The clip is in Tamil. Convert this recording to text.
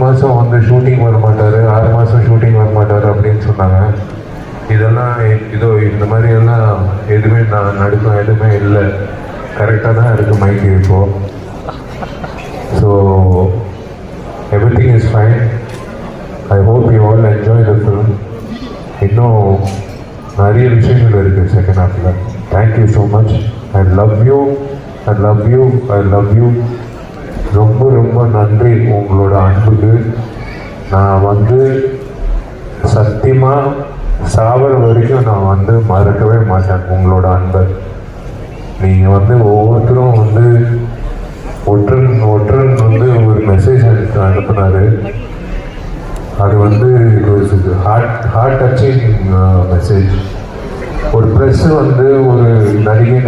மாதம் வந்து ஷூட்டிங் வர மாட்டார், 6 மாதம் ஷூட்டிங் வர மாட்டார் அப்படின்னு சொன்னாங்க. இதெல்லாம் இதோ இந்த மாதிரி எல்லாம் எதுவுமே நான் நடுக்கம் எதுவுமே இல்லை, கரெக்டாக தான் இருக்குது மைக்கு இப்போது. So everything is fine. I hope you all enjoy the film. இன்னும் நிறைய விஷயங்கள் இருக்குது செகண்ட் ஹாஃபில். Thank you so much. I love you, I love you, I love you. ரொம்ப ரொம்ப நன்றி உங்களோட அன்புக்கு. நான் வந்து சத்தியமாக சாவர வரைக்கும் நான் வந்து மறக்கவே மாட்டேன் உங்களோட அன்பை. நீங்கள் வந்து ஒவ்வொருத்தரும் வந்து ஒற்றன் வந்து ஒரு மெசேஜ் எனக்கு அனுப்புனார். அது வந்து ஹார்ட் டச்சிங் மெசேஜ். ஒரு ப்ரெஸ்ஸு வந்து ஒரு நடிகை